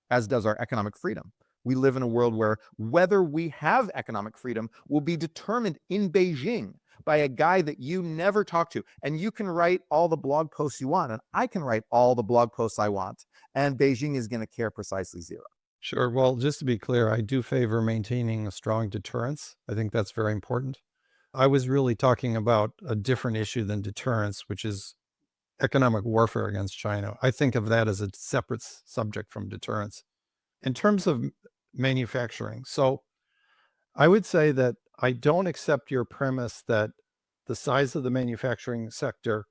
as does our economic freedom. We live in a world where whether we have economic freedom will be determined in Beijing by a guy that you never talk to. And you can write all the blog posts you want, and I can write all the blog posts I want, and Beijing is going to care precisely zero. Sure. Well, just to be clear, I do favor maintaining a strong deterrence. I think that's very important. I was really talking about a different issue than deterrence, which is economic warfare against China. I think of that as a separate subject from deterrence. In terms of manufacturing, so I would say that I don't accept your premise that the size of the manufacturing sector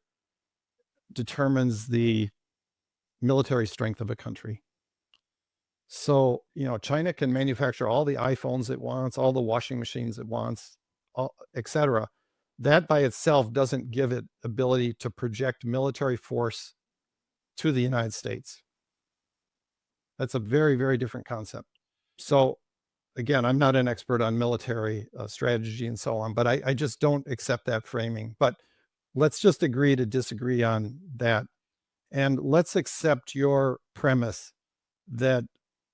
determines the military strength of a country. So, China can manufacture all the iPhones it wants, all the washing machines it wants, etc. That by itself doesn't give it ability to project military force to the United States. That's a very, very different concept. So again, I'm not an expert on military strategy and so on, but I just don't accept that framing. But let's just agree to disagree on that. And let's accept your premise that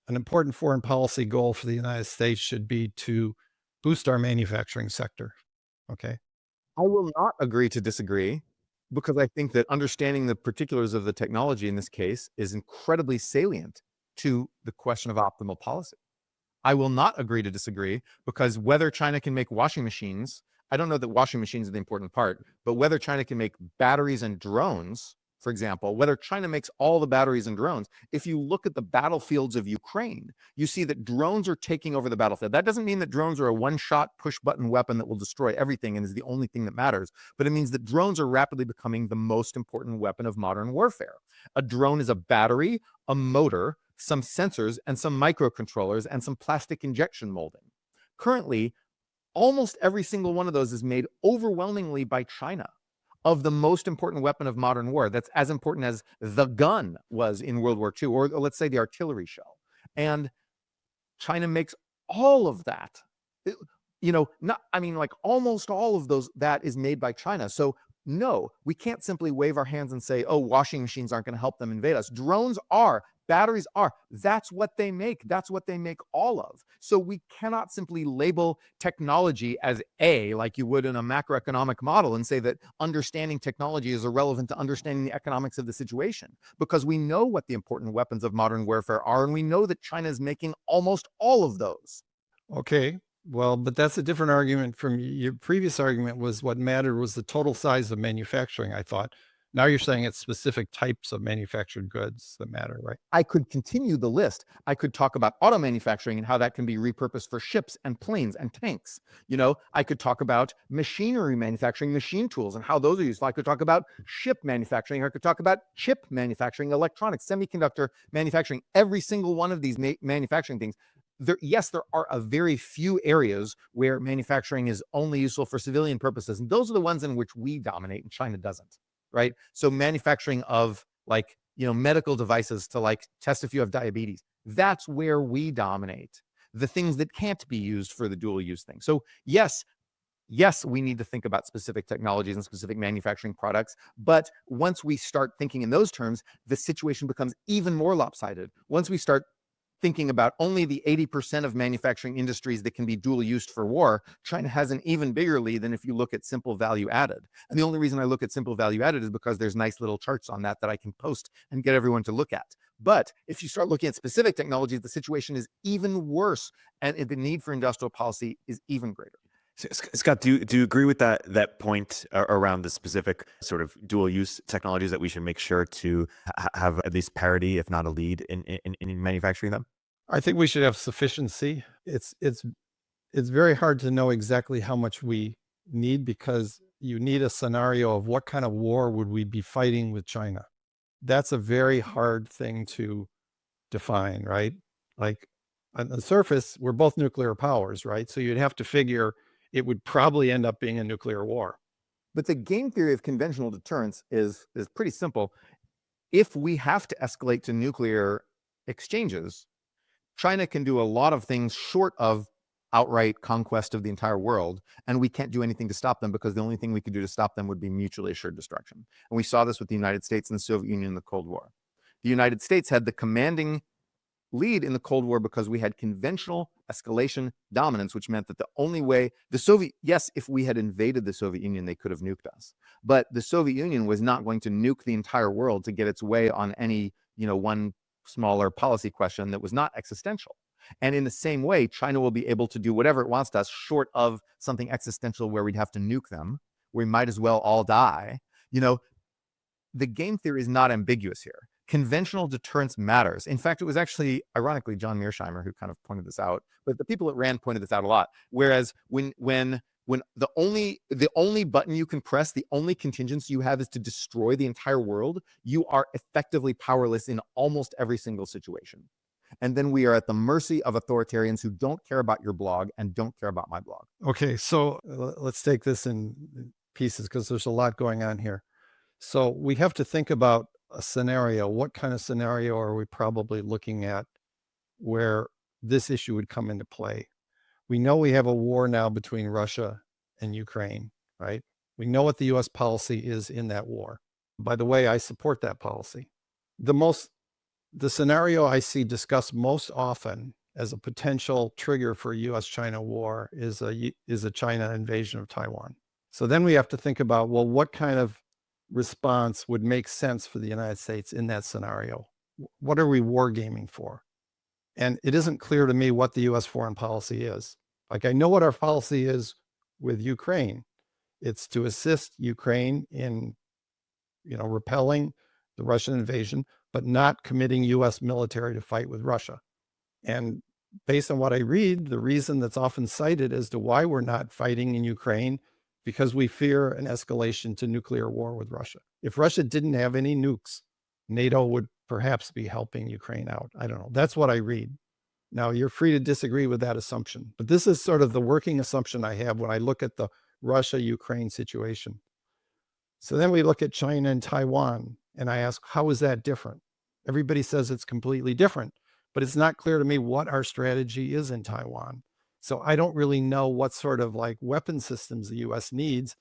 an important foreign policy goal for the United States should be to boost our manufacturing sector. Okay. I will not agree to disagree, because I think that understanding the particulars of the technology in this case is incredibly salient to the question of optimal policy. I will not agree to disagree, because whether China can make washing machines, I don't know that washing machines are the important part, but whether China can make batteries and drones, for example, whether China makes all the batteries and drones, if you look at the battlefields of Ukraine, you see that drones are taking over the battlefield. That doesn't mean that drones are a one-shot push-button weapon that will destroy everything and is the only thing that matters, but it means that drones are rapidly becoming the most important weapon of modern warfare. A drone is a battery, a motor, some sensors, and some microcontrollers, and some plastic injection molding. Currently, Almost every single one of those is made overwhelmingly by China, of the most important weapon of modern war. That's as important as the gun was in World War II, or let's say the artillery shell. And China makes all of that. Almost all of those, that is made by China. So no, we can't simply wave our hands and say, oh, washing machines aren't going to help them invade us. Drones are, batteries are. That's what they make. That's what they make all of. So we cannot simply label technology as A, like you would in a macroeconomic model, and say that understanding technology is irrelevant to understanding the economics of the situation, because we know what the important weapons of modern warfare are, and we know that China is making almost all of those. Okay. Well, but that's a different argument from your previous argument. Was what mattered was the total size of manufacturing, I thought. Now you're saying it's specific types of manufactured goods that matter, right? I could continue the list. I could talk about auto manufacturing and how that can be repurposed for ships and planes and tanks. I could talk about machinery manufacturing, machine tools, and how those are used. I could talk about ship manufacturing. I could talk about chip manufacturing, electronics, semiconductor manufacturing. Every single one of these manufacturing things. There are a very few areas where manufacturing is only useful for civilian purposes. And those are the ones in which we dominate and China doesn't, right? So manufacturing of medical devices to test if you have diabetes, that's where we dominate. The things that can't be used for the dual use thing. So yes, we need to think about specific technologies and specific manufacturing products. But once we start thinking in those terms, the situation becomes even more lopsided. Once we start thinking about only the 80% of manufacturing industries that can be dual used for war, China has an even bigger lead than if you look at simple value added. And the only reason I look at simple value added is because there's nice little charts on that I can post and get everyone to look at. But if you start looking at specific technologies, the situation is even worse, and the need for industrial policy is even greater. Scott, do you agree with that point around the specific sort of dual use technologies that we should make sure to have at least parity, if not a lead, in manufacturing them? I think we should have sufficiency. It's very hard to know exactly how much we need, because you need a scenario of what kind of war would we be fighting with China. That's a very hard thing to define, right? Like on the surface, we're both nuclear powers, right? So you'd have to figure it would probably end up being a nuclear war. But the game theory of conventional deterrence is pretty simple. If we have to escalate to nuclear exchanges, China can do a lot of things short of outright conquest of the entire world, and we can't do anything to stop them, because the only thing we could do to stop them would be mutually assured destruction. And we saw this with the United States and the Soviet Union in the Cold War. The United States had the commanding lead in the Cold War because we had conventional escalation dominance, which meant that the only way if we had invaded the Soviet Union, they could have nuked us. But the Soviet Union was not going to nuke the entire world to get its way on any, one smaller policy question that was not existential. And in the same way, China will be able to do whatever it wants to us, short of something existential where we'd have to nuke them. We might as well all die. The game theory is not ambiguous here. Conventional deterrence matters. In fact, it was actually, ironically, John Mearsheimer who kind of pointed this out, but the people at RAND pointed this out a lot. Whereas when the only button you can press, the only contingency you have is to destroy the entire world, you are effectively powerless in almost every single situation. And then we are at the mercy of authoritarians who don't care about your blog and don't care about my blog. Okay, so let's take this in pieces, because there's a lot going on here. So we have to think about a scenario. What kind of scenario are we probably looking at where this issue would come into play? We know we have a war now between Russia and Ukraine, right? We know what the U.S. policy is in that war. By the way, I support that policy. The scenario I see discussed most often as a potential trigger for a U.S.-China war is a China invasion of Taiwan. So then we have to think about, well, what kind of response would make sense for the United States in that scenario? What are we wargaming for? And it isn't clear to me what the U.S. foreign policy is. Like, I know what our policy is with Ukraine. It's to assist Ukraine in, repelling the Russian invasion, but not committing U.S. military to fight with Russia. And based on what I read, the reason that's often cited as to why we're not fighting in Ukraine, because we fear an escalation to nuclear war with Russia. If Russia didn't have any nukes, NATO would perhaps be helping Ukraine out. I don't know. That's what I read. Now, you're free to disagree with that assumption, but this is sort of the working assumption I have when I look at the Russia-Ukraine situation. So then we look at China and Taiwan, and I ask, how is that different? Everybody says it's completely different, but it's not clear to me what our strategy is in Taiwan. So I don't really know what sort of like weapon systems the US needs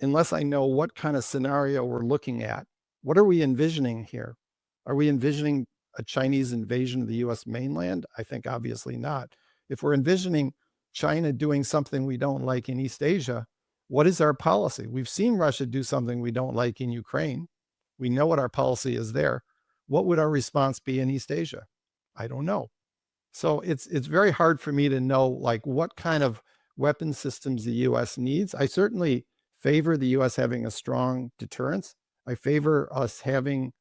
unless I know what kind of scenario we're looking at. What are we envisioning here? Are we envisioning a Chinese invasion of the US mainland? I think obviously not. If we're envisioning China doing something we don't like in East Asia, what is our policy? We've seen Russia do something we don't like in Ukraine. We know what our policy is there. What would our response be in East Asia? I don't know. So it's very hard for me to know like what kind of weapon systems the US needs. I certainly favor the US having a strong deterrence. I favor us having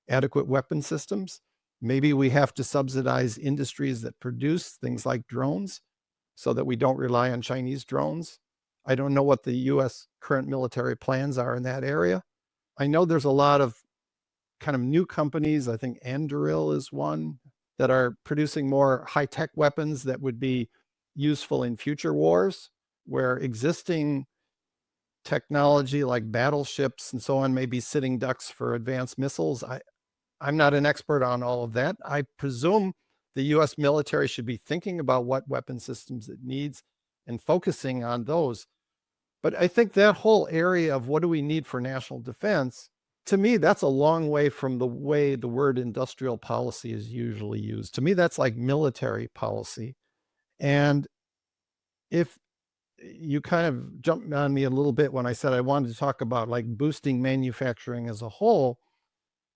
adequate weapon systems. Maybe we have to subsidize industries that produce things like drones so that we don't rely on Chinese drones. I don't know what the US current military plans are in that area. I know there's a lot of kind of new companies, I think Anduril is one, that are producing more high-tech weapons that would be useful in future wars, where existing technology like battleships and so on may be sitting ducks for advanced missiles. I'm not an expert on all of that. I presume the US military should be thinking about what weapon systems it needs and focusing on those. But I think that whole area of what do we need for national defense, to me, that's a long way from the way the word industrial policy is usually used. To me, that's like military policy. And if you kind of jumped on me a little bit when I said I wanted to talk about like boosting manufacturing as a whole,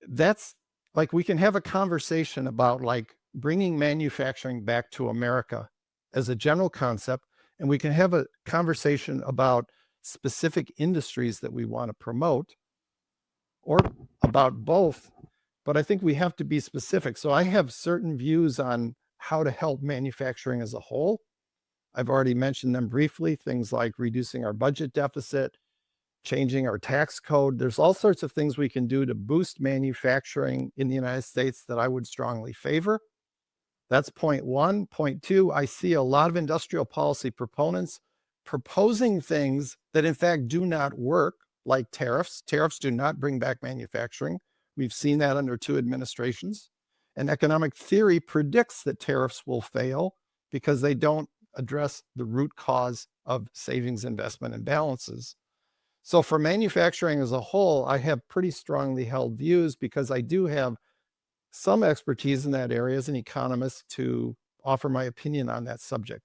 that's like we can have a conversation about like bringing manufacturing back to America as a general concept, and we can have a conversation about specific industries that we want to promote or about both, but I think we have to be specific. So I have certain views on how to help manufacturing as a whole. I've already mentioned them briefly, things like reducing our budget deficit, changing our tax code. There's all sorts of things we can do to boost manufacturing in the United States that I would strongly favor. That's point one. Point two, I see a lot of industrial policy proponents proposing things that in fact do not work, like tariffs. Tariffs do not bring back manufacturing. We've seen that under two administrations. And economic theory predicts that tariffs will fail because they don't address the root cause of savings, investment, and balances. So for manufacturing as a whole, I have pretty strongly held views because I do have some expertise in that area as an economist to offer my opinion on that subject.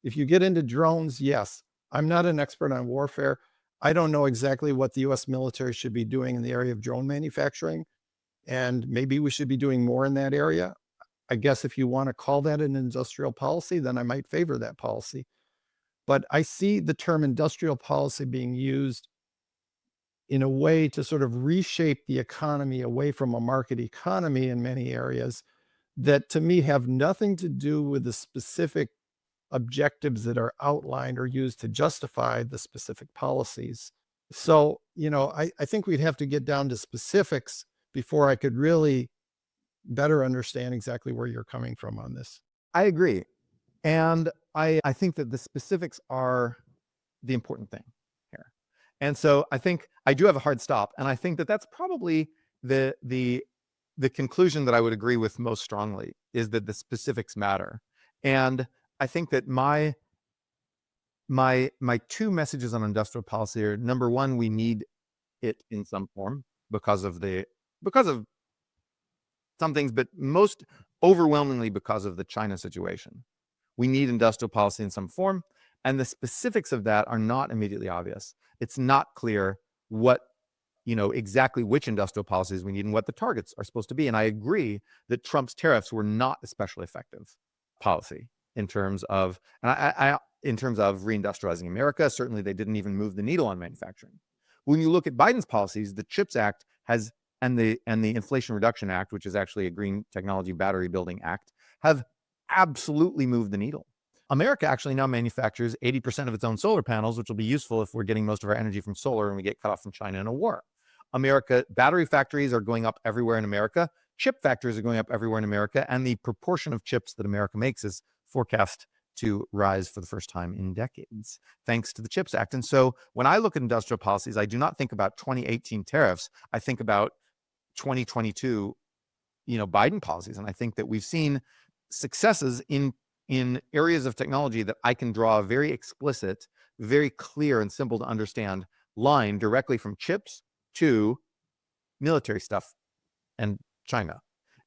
If you get into drones, yes, I'm not an expert on warfare. I don't know exactly what the US military should be doing in the area of drone manufacturing, and maybe we should be doing more in that area. I guess if you want to call that an industrial policy, then I might favor that policy. But I see the term industrial policy being used in a way to sort of reshape the economy away from a market economy in many areas that to me have nothing to do with the specific objectives that are outlined or used to justify the specific policies. So, I think we'd have to get down to specifics before I could really better understand exactly where you're coming from on this. I agree. And I think that the specifics are the important thing here. And so I think I do have a hard stop. And I think that that's probably the conclusion that I would agree with most strongly, is that the specifics matter. And I think that my two messages on industrial policy are, number one, we need it in some form because of some things, but most overwhelmingly because of the China situation. We need industrial policy in some form, and the specifics of that are not immediately obvious. It's not clear what, exactly which industrial policies we need and what the targets are supposed to be. And I agree that Trump's tariffs were not especially effective policy in terms of, in terms of reindustrializing America. Certainly, they didn't even move the needle on manufacturing. When you look at Biden's policies, the CHIPS Act and the Inflation Reduction Act, which is actually a green technology battery building act, have absolutely moved the needle. America actually now manufactures 80% of its own solar panels, which will be useful if we're getting most of our energy from solar and we get cut off from China in a war. Battery factories are going up everywhere in America. chip factories are going up everywhere in America, and the proportion of chips that America makes is forecast to rise for the first time in decades, thanks to the CHIPS Act. And so when I look at industrial policies, I do not think about 2018 tariffs. I think about 2022, Biden policies. And I think that we've seen successes in areas of technology that I can draw a very explicit, very clear and simple to understand line directly from chips to military stuff and China.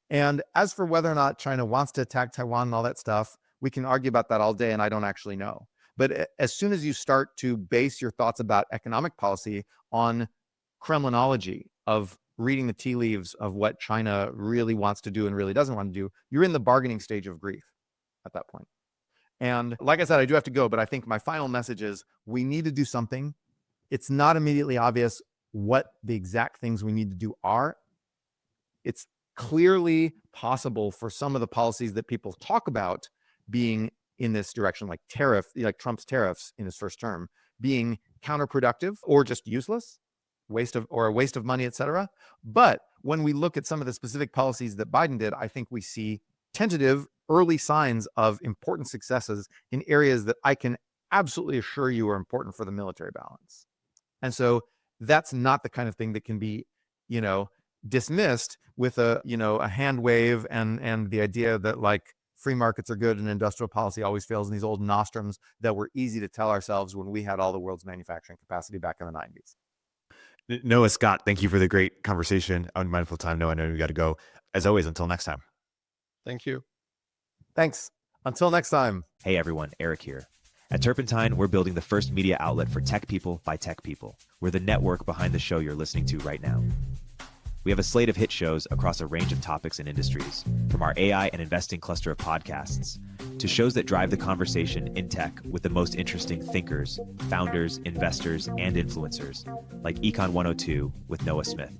And as for whether or not China wants to attack Taiwan and all that stuff, we can argue about that all day, and I don't actually know. But as soon as you start to base your thoughts about economic policy on Kremlinology, of reading the tea leaves of what China really wants to do and really doesn't want to do, you're in the bargaining stage of grief at that point. And like I said, I do have to go, but I think my final message is we need to do something. It's not immediately obvious what the exact things we need to do are. It's clearly possible for some of the policies that people talk about being in this direction, like Trump's tariffs in his first term, being counterproductive or just useless, a waste of money, etc. But when we look at some of the specific policies that Biden did, I think we see tentative early signs of important successes in areas that I can absolutely assure you are important for the military balance. And so that's not the kind of thing that can be, dismissed with a hand wave and the idea that like free markets are good and industrial policy always fails, and these old nostrums that were easy to tell ourselves when we had all the world's manufacturing capacity back in the 90s. Noah, Scott, thank you for the great conversation. Unmindful of time. Noah, I know we got to go. As always, until next time. Thank you. Thanks. Until next time. Hey everyone, Erik here. At Turpentine, we're building the first media outlet for tech people by tech people. We're the network behind the show you're listening to right now. We have a slate of hit shows across a range of topics and industries, from our AI and investing cluster of podcasts to shows that drive the conversation in tech with the most interesting thinkers, founders, investors, and influencers, like Econ 102 with Noah Smith.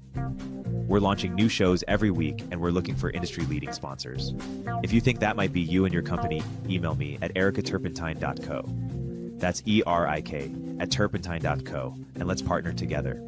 We're launching new shows every week, and we're looking for industry-leading sponsors. If you think that might be you and your company, email me at erikaturpentine.co. That's ERIK at turpentine.co, and let's partner together.